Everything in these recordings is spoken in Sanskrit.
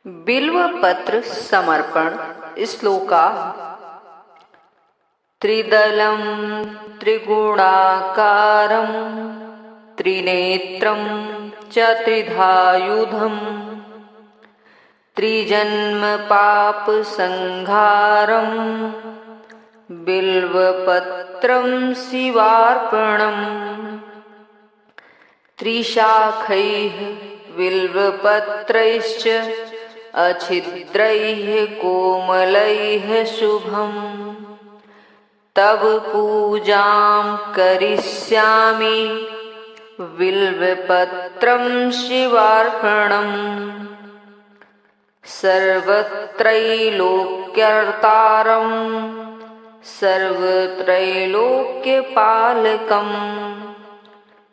बिल्वपत्र समर्पण श्लोका। त्रिदलं त्रिगुणाकारं त्रिनेत्रं च त्रिधायुधं त्रिजन्म पाप संहारं बिल्वपत्रं शिवार्पणम्। त्रिशाखैः बिल्वपत्रैश्च अच्छिद्रैः कोमलैः शुभम् तव पूजां करिष्यामि बिल्वपत्रं शिवार्पणम्। सर्वत्रैलोक्यर्तारं सर्वत्रैलोक्यपालकं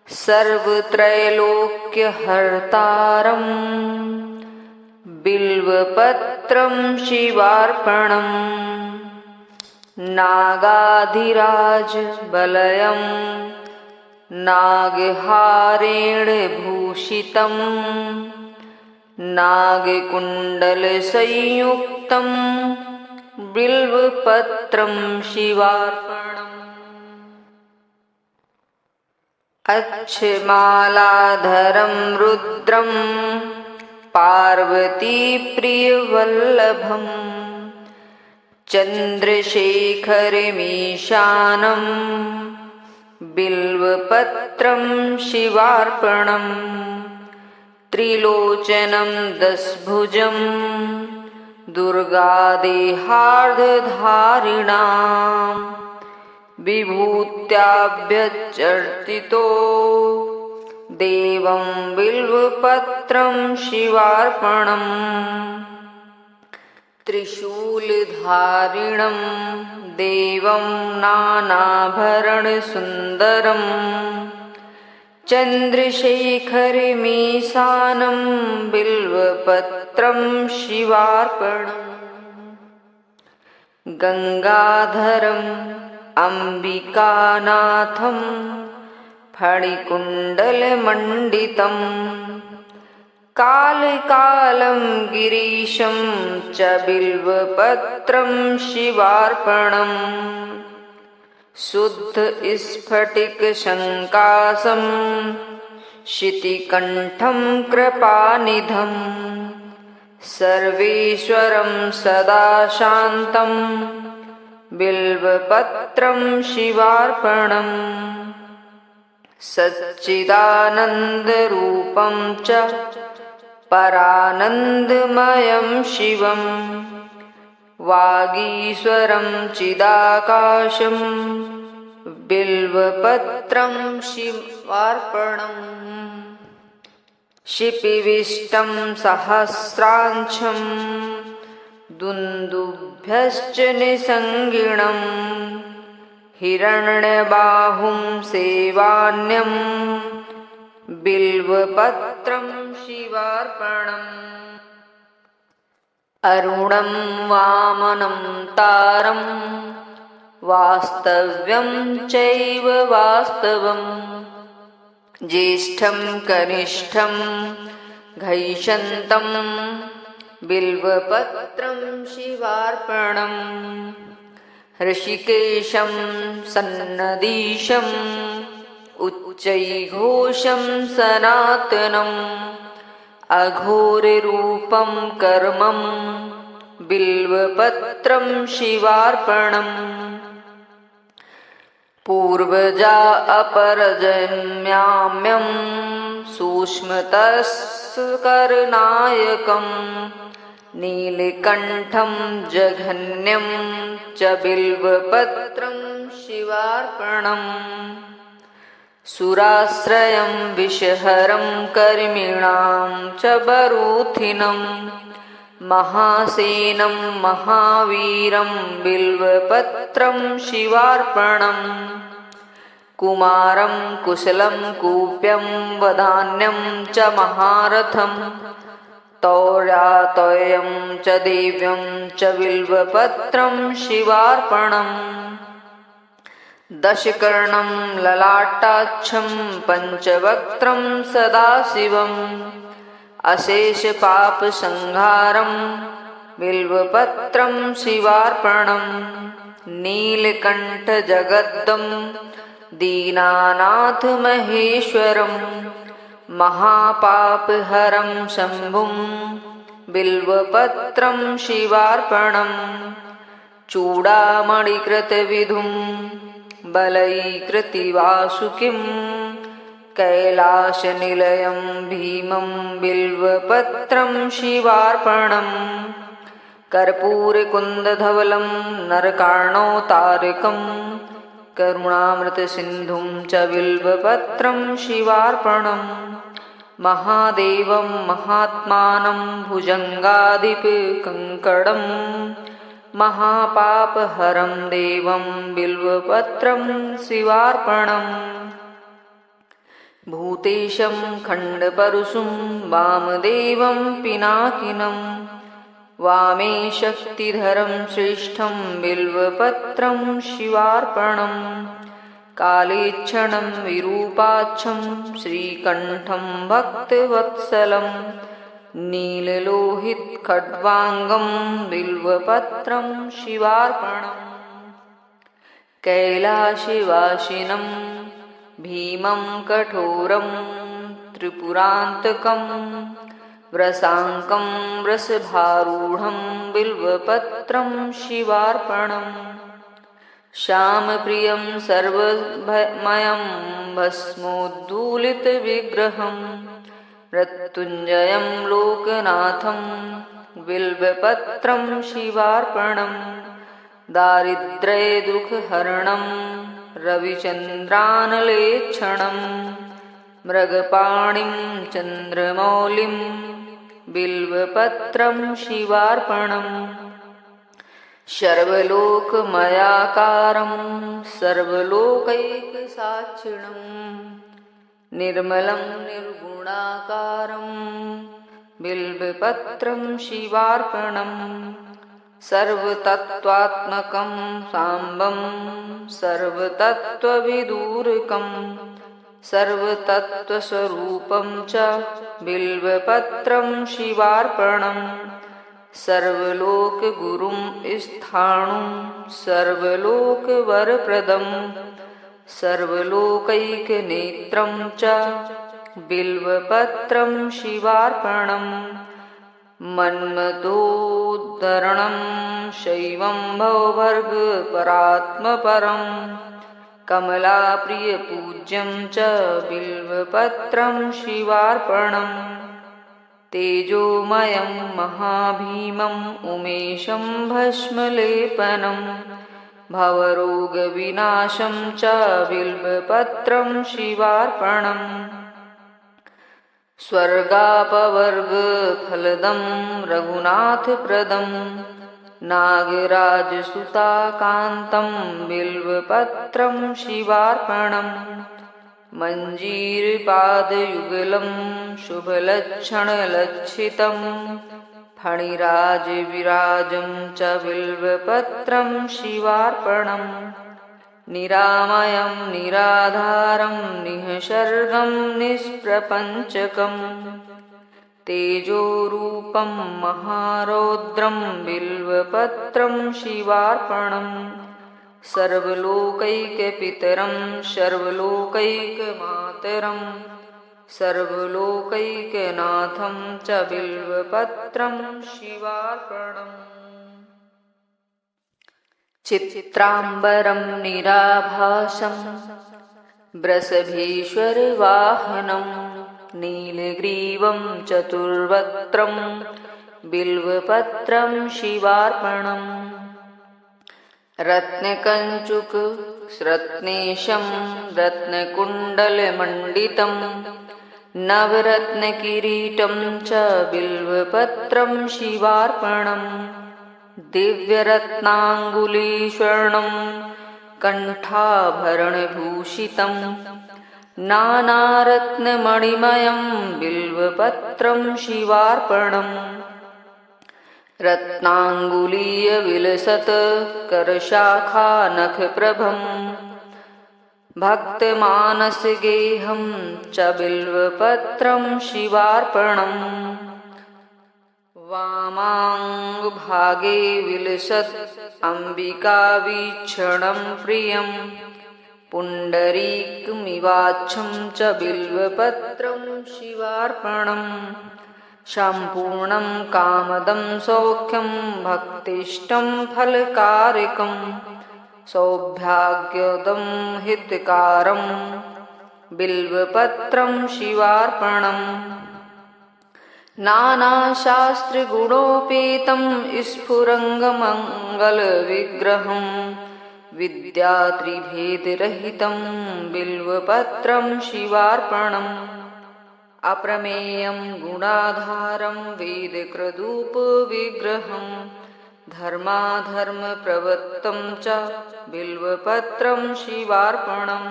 सर्वत्रैलोक्यहर्तारं बिल्वपत्रं शिवार्पणम्। नागाधिराज बलयं नागहारेण भूषितं नागकुण्डलसंयुक्तं बिल्वपत्रं शिवार्पणम्। अच्छमालाधरं रुद्रं पार्वतीप्रियवल्लभं चन्द्रशेखरमीशानं बिल्वपत्रं शिवार्पणम्। त्रिलोचनं दशभुजं दुर्गादेहार्धधारिणां विभूत्याभ्यर्चितो देवं बिल्वपत्रं शिवार्पणम्। त्रिशूलधारिणं देवं नानाभरणसुन्दरं चन्द्रशेखरमीशानं बिल्वपत्रं शिवार्पणम्। गंगाधरम् अंबिकानाथं फणिकुण्डलमण्डितं कालकालं गिरीशं च बिल्वपत्रं शिवार्पणम्। शुद्ध स्फटिकशङ्कासं शितिकण्ठं कृपानिधं सर्वेश्वरं सदा शान्तं बिल्वपत्रं शिवार्पणम्। सच्चिदानन्दरूपं च परानन्दमयं शिवं वागीश्वरं चिदाकाशं बिल्वपत्रं शिवार्पणम्। शिपिविष्टं सहस्रांशं दुन्दुभ्यश्च निसङ्गिणं हिरण्यबाहुं सेवान्यं बिल्वपत्रं शिवार्पणम्। अरुणं वामनं तारं वास्तव्यं चैव वास्तवम् ज्येष्ठं कनिष्ठं घैषन्तं बिल्वपत्रं शिवार्पणम्। ऋषिकेशं सन्नदीशं उच्चैघोषं सनातनम् अघोररूपं कर्मं बिल्वपत्रं शिवार्पणम्। पूर्वजा अपरजन्याम्यं सूक्ष्मतस्करनायकं नीलकण्ठं जघन्यं च बिल्वपत्रं शिवार्पणम्। सुराश्रयं विषहरं कर्मिणां च बरूथिनं महासेनं महावीरं बिल्वपत्रं शिवार्पणम्। कुमारं कुशलं कूप्यं वदान्यं च महारथं तौर्यातोयं च देव्यं च बिल्वपत्रं शिवार्पणम्। दशकर्णं ललाटाक्षं पंचवक्त्रं सदाशिवं अशेष पाप संहारं बिल्वपत्रं शिवार्पणं नीलकंठ जगद्दं दीनानाथ महेश्वरं महापापहरं शंभुं बिल्वपत्रं शिवार्पणं चूडामणिकृतविधुं बलैकृतिवासुकिं कैलासनिलयं भीमं बिल्वपत्रं शिवार्पणं कर्पूरकुन्दधवलं नरकार्णोतारकं करुणामृतसिन्धुं च बिल्वपत्रं शिवार्पणं महादेवं महात्मानं भुजङ्गाधिपकङ्कणं महापापहरं देवं बिल्वपत्रं शिवार्पणम् भूतेशं खण्डपरशुं वामदेवं पिनाकिनं वामे शक्तिधरं श्रेष्ठं बिल्वपत्रं शिवार्पणं कालेक्षणं विरूपाक्षं श्रीकण्ठं भक्तवत्सलं नीललोहितखड्वाङ्गं बिल्वपत्रं शिवार्पणं कैलासवासिनं भीमं कठोरं त्रिपुरान्तकं व्रसाङ्कं वृषभारूढं बिल्वपत्रं शिवार्पणं श्यामप्रियं सर्वमयं भस्मोद्दूलितविग्रहं मृत्युञ्जयं लोकनाथं बिल्वपत्रं शिवार्पणं दारिद्र्यदुःखहरणं रविचन्द्रानलेक्षणं मृगपाणिं चन्द्रमौलिं बिल्वपत्रं शिवार्पणं सर्वलोकमयाकारं सर्वलोकैकसाक्षिणं निर्मलं निर्गुणाकारं बिल्वपत्रं शिवार्पणं सर्वतत्त्वात्मकं साम्बं सर्वतत्त्वविदूरकं सर्वतत्त्वस्वरूपं च बिल्वपत्रं शिवार्पणं सर्वलोकगुरुं स्थाणुं सर्वलोकवरप्रदं सर्वलोकैकनेत्रं च बिल्वपत्रं शिवार्पणं मन्मथोद्धरणं शैवं भवभर्गपरात्मपरं कमलाप्रियपूज्यं च बिल्वपत्रं शिवार्पणं तेजोमयं महाभीमम् उमेशं भस्मलेपनं भवरोगविनाशं च बिल्वपत्रं शिवार्पणं स्वर्गापवर्गफलदं रघुनाथप्रदं नागराजसुताकान्तं बिल्वपत्रं शिवार्पणं मञ्जीरपादयुगलं शुभलक्षणलक्षितं फणिराजविराजं च बिल्वपत्रं शिवार्पणं निरामयं निराधारं निःसर्गं निष्प्रपञ्चकं तेजोरूपं महारौद्रं बिल्वपत्रं शिवार्पणं सर्वलोकैकपितरं सर्वलोकैकमातरं सर्वलोकैकनाथं च बिल्वपत्रं शिवार्पणम् चित्राम्बरं निराभासं वृषभेश्वरवाहनं नीलग्रीवं चतुर्वक्त्रं बिल्वपत्रं शिवार्पणं रत्नकञ्चुकरत्नेशं रत्नकुण्डलमण्डितं नवरत्नकिरीटं च बिल्वपत्रं शिवार्पणं दिव्यरत्नाङ्गुलीस्वर्णं कण्ठाभरणभूषितं नानारत्नमणिमयं बिल्वपत्रं शिवार्पणं रत्नाङ्गुलीयविलसत् करशाखानखप्रभं भक्तमानसगेहं च बिल्वपत्रं शिवार्पणम् वामाङ्गभागे विलसत् अम्बिकावीक्षणं प्रियं पुण्डरीकमिवाच्छं च बिल्वपत्रं शिवार्पणम् सम्पूर्णं कामदं सौख्यं भक्तिष्टं फलकारकं सौभाग्यदं हितकारं बिल्वपत्रं शिवार्पणम् नानाशास्त्रगुणोपेतं स्फुरङ्गमङ्गलविग्रहं विद्यात्रिभेदरहितं बिल्वपत्रं शिवार्पणम् अप्रमेयं गुणाधारं वेदकृदूपविग्रहं धर्माधर्मप्रवृत्तं च बिल्वपत्रं शिवार्पणम्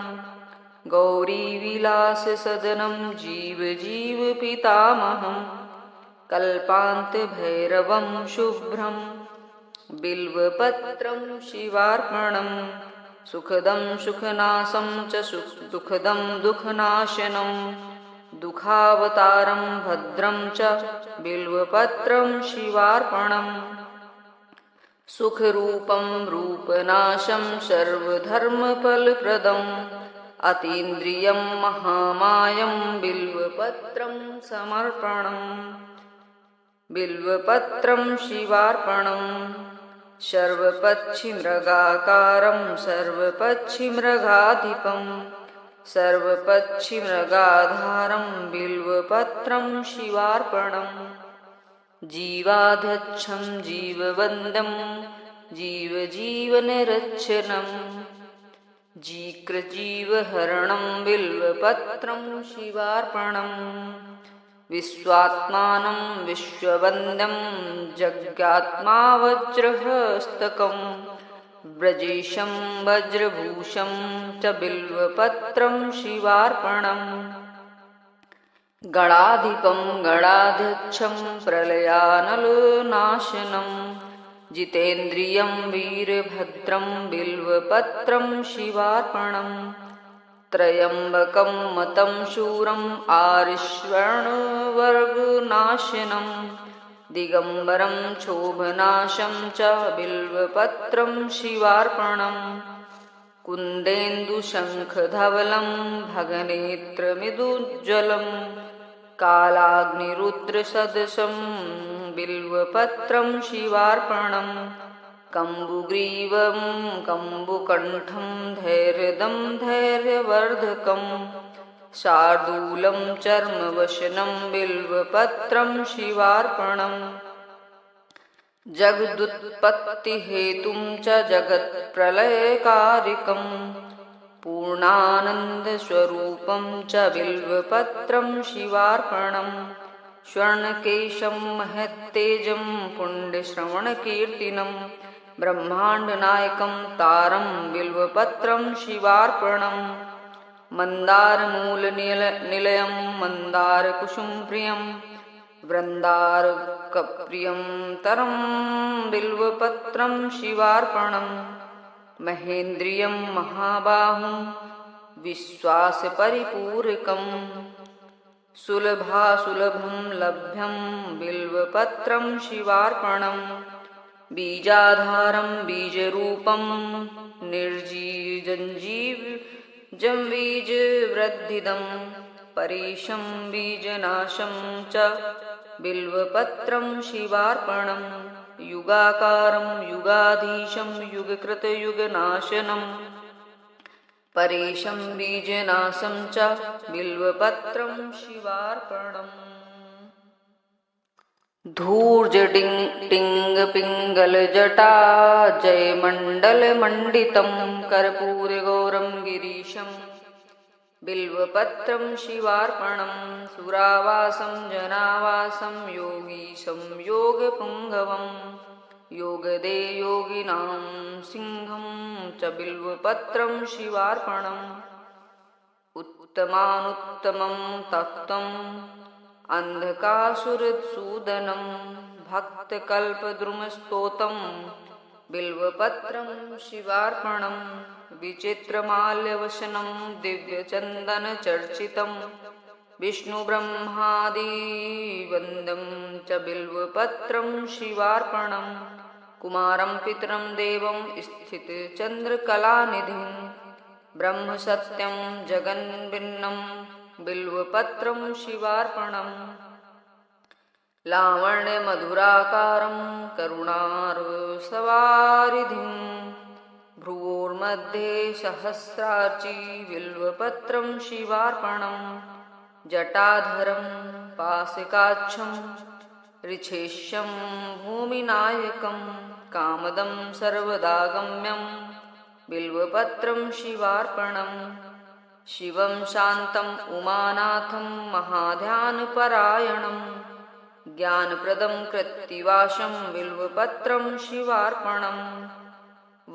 गौरीविलाससदनं जीवपितामहं कल्पान्तभैरवं शुभ्रं बिल्वपत्रं शिवार्पणम् सुखदं सुखनाशं च दुःखदं दुःखनाशनं दुःखावतारं भद्रं च बिल्वपत्रं शिवार्पणम् सुखरूपं रूपनाशं सर्वधर्मफलप्रदम् अतीन्द्रियं महामायं बिल्वपत्रं समर्पणम् बिल्वपत्रं शिवार्पणम् सर्वपक्षिमृगाकारं सर्वपक्षिमृगाधिपं सर्वपक्षिमृगाधारं बिल्वपत्रं शिवार्पणम् जीवाध्यक्षं जीववन्द्यं जीवजीवनरक्षणम् जीकृजीवहरणं बिल्वपत्रं शिवार्पणम् विश्वात्मानं विश्ववन्द्यं जग्यात्मा वज्रहस्तकं व्रजेशं वज्रभूषं च बिल्वपत्रं शिवार्पणम् गणाधिपं गणाध्यक्षं प्रलयानलनाशनं जितेन्द्रियं वीरभद्रं बिल्वपत्रं शिवार्पणम् त्र्यम्बकं मतं शूरम् आरिष्वर्णवर्गनाशनं दिगम्बरं क्षोभनाशं च बिल्वपत्रं शिवार्पणम् कुन्देन्दुशङ्खधवलं भगनेत्रमिदुज्ज्वलं कालाग्निरुद्रसदृशं बिल्वपत्रं शिवार्पणम् कम्बुग्रीवं कम्बुकण्ठं धैर्यदं धैर्यवर्धकं शार्दूलं चर्मवशनं बिल्वपत्रं शिवार्पणम् जगदुत्पत्तिहेतुं च जगत्प्रलयकारिकं पूर्णानन्दस्वरूपं च बिल्वपत्रं शिवार्पणम् स्वर्णकेशं महत्तेजं पुण्यश्रवणकीर्तिनं ब्रह्माण्डनायकं तारं बिल्वपत्रं शिवार्पणम् मन्दारमूलनिलयं मन्दारकुसुमप्रियं वृन्दारकप्रियं तरं बिल्वपत्रं शिवार्पणम् महेन्द्रियं महाबाहुं विश्वासपरिपूरकं सुलभासुलभं लभ्यं बिल्वपत्रं शिवार्पणम् बीजाधारं बीजरूपं निर्जीजञ्जीवजं बीजवृद्धिदं परेशं बीजनाशं च बिल्वपत्रं शिवार्पणम् युगाकारं युगाधीशं युगकृतयुगनाशनं परेशं बीजनाशं च बिल्वपत्रं शिवार्पणम् धूर्जटिङ्गपिङ्गलजटा जयमण्डलमण्डितं कर्पूरगौरं गिरीशं बिल्वपत्रं शिवार्पणम् सुरावासं जनावासं योगीशं योगपुङ्गवं योगदे योगिनां सिंहं च बिल्वपत्रं शिवार्पणम् उत्तमानुत्तमं तत्त्वम् अन्धकासुरसूदनं भक्तकल्पद्रुमस्तोतं बिल्वपत्रं शिवार्पणम् विचित्रमाल्यवशनं दिव्यचन्दनचर्चितं विष्णुब्रह्मादिवन्द्यं च बिल्वपत्रं शिवार्पणं कुमारं पितरं देवं स्थितचन्द्रकलानिधिं ब्रह्मसत्यं जगन्भिन्नं बिल्वपत्रं शिवार्पणम् लावण्यमधुराकारं करुणारसवारिधिं भ्रुवोर्मध्ये सहस्रार्ची बिल्वपत्रं शिवार्पणं जटाधरं पासिकाक्षं ऋछेश्यं भूमिनायकं कामदं सर्वदागम्यं बिल्वपत्रं शिवार्पणं शिवं शान्तम् उमानाथं महाध्यानपरायणं ज्ञानप्रदं कृत्तिवासं बिल्वपत्रं शिवार्पणं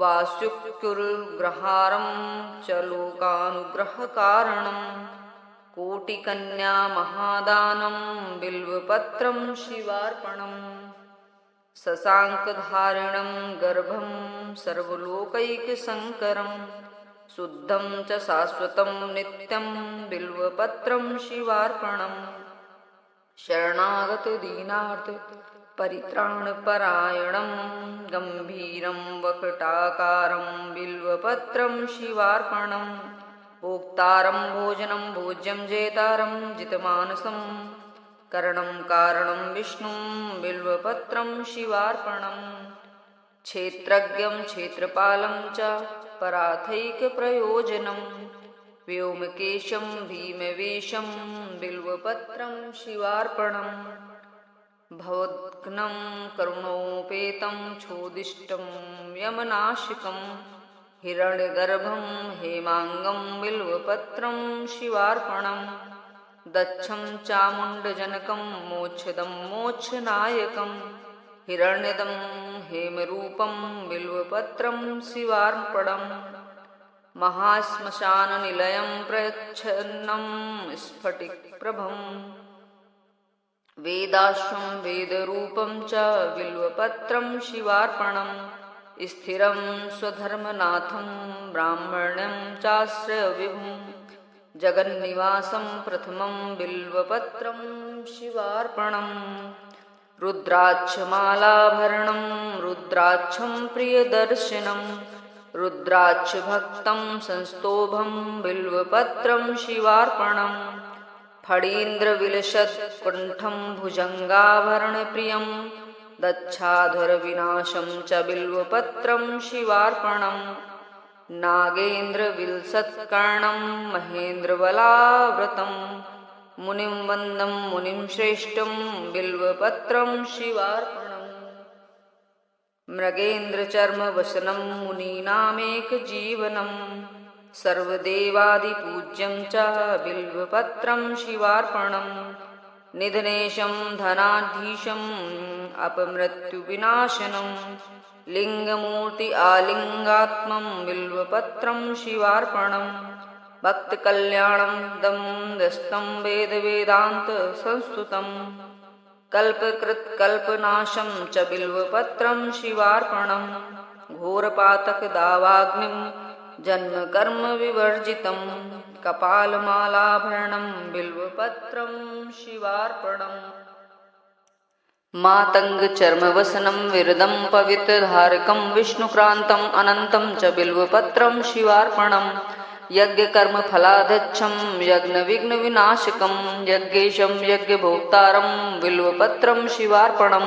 वासुक्युर्ग्रहारं च लोकानुग्रहकारणं कोटिकन्यामहादानं बिल्वपत्रं शिवार्पणं शशाङ्कधारिणं गर्भं सर्वलोकैकशङ्करं शुद्धं च शाश्वतं नित्यं बिल्वपत्रं शिवार्पणम् शरणागतदीनार्थ परित्राणपरायणं गम्भीरं वक्टाकारं बिल्वपत्रं शिवार्पणं भोक्तारं भोजनं भोज्यं जेतारं जितमानसं करणं कारणं विष्णुं बिल्वपत्रं शिवार्पणं क्षेत्रज्ञं क्षेत्रपालं च पराथैकप्रयोजनं व्योमकेशं भीमवेशं बिल्वपत्रं शिवार्पणं भवद्घ्नं करुणोपेतं छोदिष्टं यमनाशिकं हिरण्यगर्भं हेमाङ्गं बिल्वपत्रं शिवार्पणं दक्षं चामुण्डजनकं मोक्षदं मोक्षनायकं हिरण्यदं हेमरूपं बिल्वपत्रं शिवार्पणम् महाश्मशाननिलयं प्रच्छन्नं स्फटिकप्रभं वेदाश्वं वेदरूपं च बिल्वपत्रं शिवार्पणं स्थिरं स्वधर्मनाथं ब्राह्मण्यं चाश्रयविभुं जगन्निवासं प्रथमं बिल्वपत्रं शिवार्पणं रुद्राक्षमालाभरणं रुद्राक्षं प्रियदर्शनं रुद्राक्षभक्तं संस्तोभं बिल्वपत्रं शिवार्पणं फणीन्द्रविलसत्कुण्ठं भुजङ्गाभरणप्रियं दच्छाधरविनाशं च बिल्वपत्रं शिवार्पणं नागेन्द्रविलसत्कर्णं महेन्द्रवलाव्रतं मुनिं वन्दं मुनिं श्रेष्ठं बिल्वपत्रं शिवार्पणम् मृगेन्द्रचर्मवसनं मुनीनामेकजीवनं सर्वदेवादिपूज्यं च बिल्वपत्रं शिवार्पणं निधनेशं धनाधीशम् अपमृत्युविनाशनं लिङ्गमूर्ति आलिङ्गात्मं बिल्वपत्रं शिवार्पणं भक्तकल्याणं दं दस्तं वेदवेदान्तसंस्तुतं कल्पकृत्कल्पनाशं च बिल्वपत्रं शिवार्पणं घोरपातकदावाग्निं जन्मकर्मविवर्जितं कपालमालाभरणं बिल्वपत्रं शिवार्पणम् मातङ्गचर्मवसनं विरदं पवित्रधारकं विष्णुक्रान्तम् अनन्तं च बिल्वपत्रं शिवार्पणं यज्ञकर्मफलाध्यक्षं यज्ञविघ्नविनाशकं यज्ञेशं यज्ञभोक्तारं बिल्वपत्रं शिवार्पणं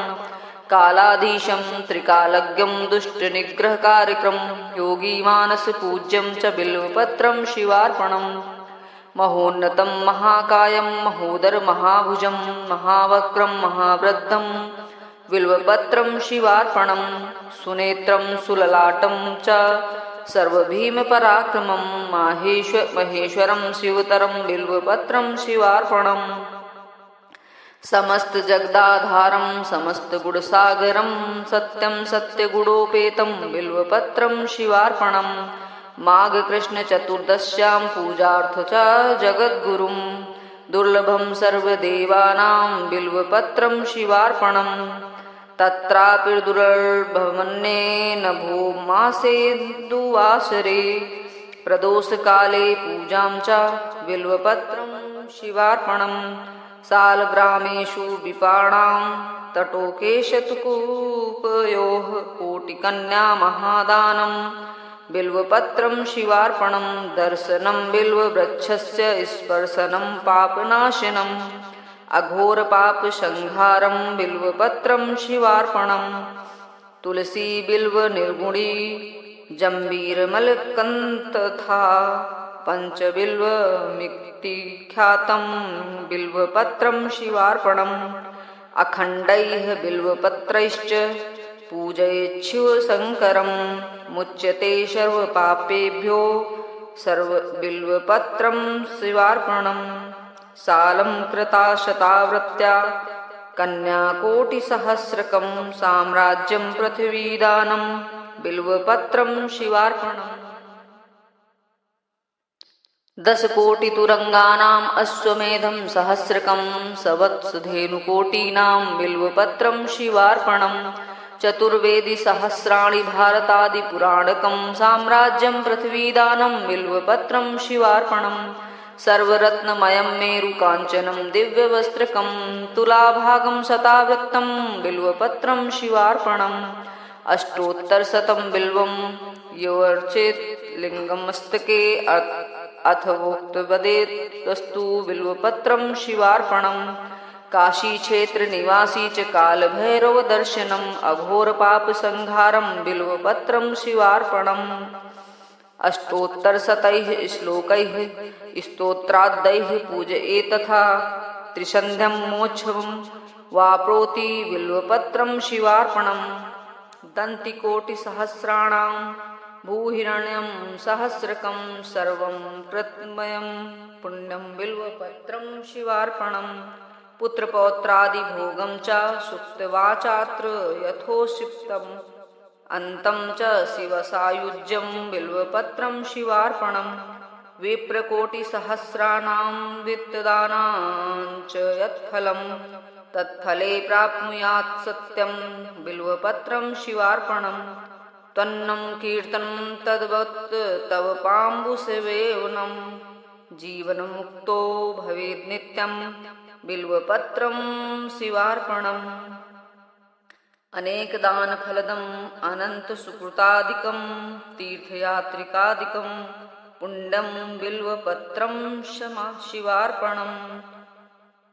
कालाधीशं त्रिकालज्ञं दुष्टनिग्रहकारकं योगीमानसपूज्यं च बिल्वपत्रं शिवार्पणं महोन्नतं महाकायं महोदरमहाभुजं महावक्रं महावृद्धं बिल्वपत्रं शिवार्पणं सुनेत्रं सुललाटं च सर्वभीमपराक्रमं महेश्वरं शिवतरं बिल्वपत्रं शिवार्पणं समस्तजगदाधारं समस्तगुणसागरं सत्यं सत्यगुणोपेतं बिल्वपत्रं शिवार्पणं माघकृष्णचतुर्दश्यां पूजार्थ च जगद्गुरुं दुर्लभं सर्वदेवानां बिल्वपत्रं शिवार्पणं तत्रापि दुर्लभमन्ये नभो मासे दुवासरे प्रदोषकाले पूजां च बिल्वपत्रं शिवार्पणं सालग्रामेषु विपाणां तटोके शतकूपयोः कोटिकन्या महादानं बिल्वपत्रं शिवार्पणं दर्शनं बिल्ववृक्षस्य स्पर्शनं पापनाशनम् अघोरपापसंहारं बिल्वपत्रं शिवार्पणं तुलसी बिल्व निर्गुणी जम्बीरमलकन्तथा पञ्चबिल्वमितिख्यातं बिल्वपत्रं शिवार्पणम् अखण्डैः बिल्वपत्रैश्च पूजयेच्छिवशङ्करं मुच्यते सर्वपापेभ्यो सर्वबिल्वपत्रं शिवार्पणम् सालंकृता शतावृत्या कन्याकोटिसहस्रकं साम्राज्यं पृथिवीदानं बिल्वपत्रं शिवार्पणम् 10 कोटितुरंगानाम् अश्वमेधं सहस्रकं सवत्सधेनुकोटीनां बिल्वपत्रं शिवार्पणम् चतुर्वेदी सहस्राणि भारतादिपुराणकं साम्राज्यं पृथ्वीदानं बिल्वपत्रं शिवार्पणम् सर्वरत्नमयं मेरुकाञ्चनं दिव्यवस्त्रकं तुलाभागं शतावृत्तं बिल्वपत्रं शिवार्पणम् अष्टोत्तरशतं बिल्वं योऽर्चेत् लिङ्गमस्तके अथवोक्त वदेस्तु बिल्वपत्रं शिवार्पणम् काशीक्षेत्र निवासी च कालभैरवदर्शनम् अघोरपापसंहारं बिल्वपत्रं शिवार्पणम् अष्टोत्तरशतैः श्लोकैः स्तोत्राद्यैः पूजयेत् तथा त्रिसन्ध्यं मोक्षं वाप्नोति बिल्वपत्रं शिवार्पणम् दन्तिकोटिसहस्राणां भूहिरण्यं सहस्रकं सर्वं कृतमयं पुण्यं बिल्वपत्रं शिवार्पणम् पुत्रपौत्रादिभोगं च सुप्तवाचात्र यथोक्षिप्तम् अन्तं च शिवसायुज्यं बिल्वपत्रं शिवार्पणम् विप्रकोटिसहस्राणां वित्तदानां च यत्फलं तत्फले प्राप्नुयात् सत्यं बिल्वपत्रं शिवार्पणम् त्वन्नं कीर्तनं तद्वत् तव पाम्बुसेवनं जीवन्मुक्तो भवेत् नित्यं बिल्वपत्रं शिवार्पणम् अनेकदानफलदम् अनन्तसुकृतादिकं तीर्थयात्रिकादिकं पुण्यं बिल्वपत्रं शिवार्पणम्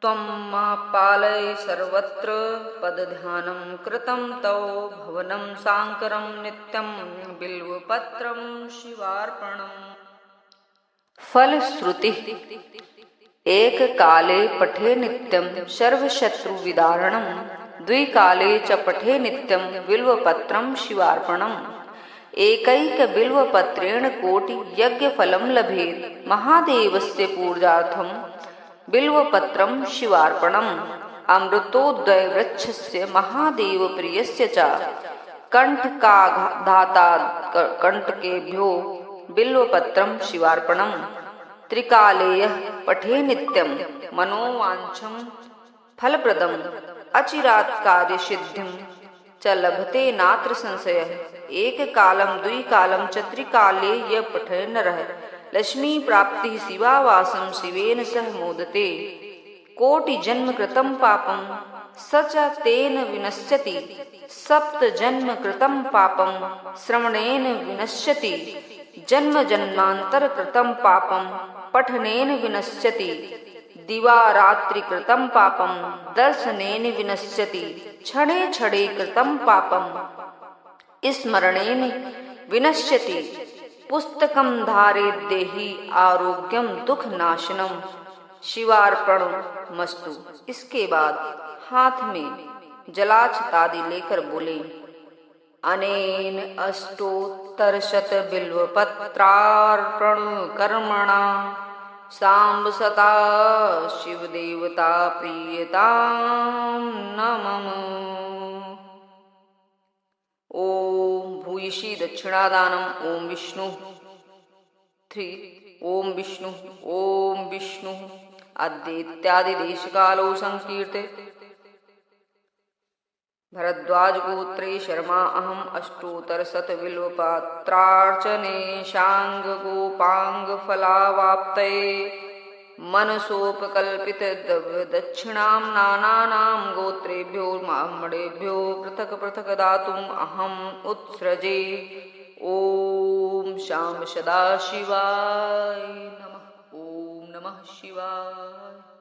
त्वं मा पालय सर्वत्र पदध्यानं कृतं तव भवनं साङ्करं नित्यं बिल्वपत्रं शिवार्पणम् फलश्रुति एक काले पठे नित्यं सर्वशत्रुविदारणं द्विकाले च पठे नित्यं बिल्वपत्रं शिवार्पणम् एकैक बिल्वपत्रेण कोटि यज्ञफलं लभेत् महादेवस्य पूजार्थं बिल्वपत्रं शिवार्पणम् अमृतोदयवृक्षस्य महादेवप्रियस्य च कण्टकाघातात्कण्टकेभ्यो बिल्वपत्रं शिवार्पणम् त्रिकाले यः पठे नित्यं मनोवाञ्छं फलप्रदम् अचिरात् कार्यसिद्धिं च लभते नात्र संशयः एक कालं द्विकालं च त्रिकाले यः पठे नरः लक्ष्मी प्राप्ति शिवावासं शिवेन सह मोदते कोटि जन्म कृतं पापं स च तेन विनश्यति सप्त जन्म कृतं पापं श्रवणेन विनश्यति जन्म जन्मांतर कृतं पापं पठनेन विनश्यति दिवा रात्रि कृतं पापं दर्शनेन विनश्यति क्षणे क्षणे कृतं पापं स्मरणेन विनश्यति पुस्तकं धारेत् देहि आरोग्यम दुख नाशनम शिवार्पणमस्तु। इसके बाद हाथ में जलाच्छतादि लेकर बोले अनेन अष्टोत्तरशत बिल्वपत्रार्पण कर्मणा सांब सता शिवदेवता प्रीयतां नमः। ओम भूयसी दक्षिणादानम ओम विष्णु 3 ओम विष्णु अद्य इत्यादि देशकालो संकीर्ते भरद्वाजगोत्रे शर्मा अहम् अष्टोत्तरशतबिल्वपत्रार्चने शाङ्गगोपाङ्गफलावाप्तये मनसोपकल्पितदक्षिणां नानानां गोत्रेभ्यो ब्राह्मणेभ्यो पृथक् पृथक् दातुम् अहम् उत्सृजे। ॐ शां सदाशिवाय नमः। ॐ नमः शिवाय।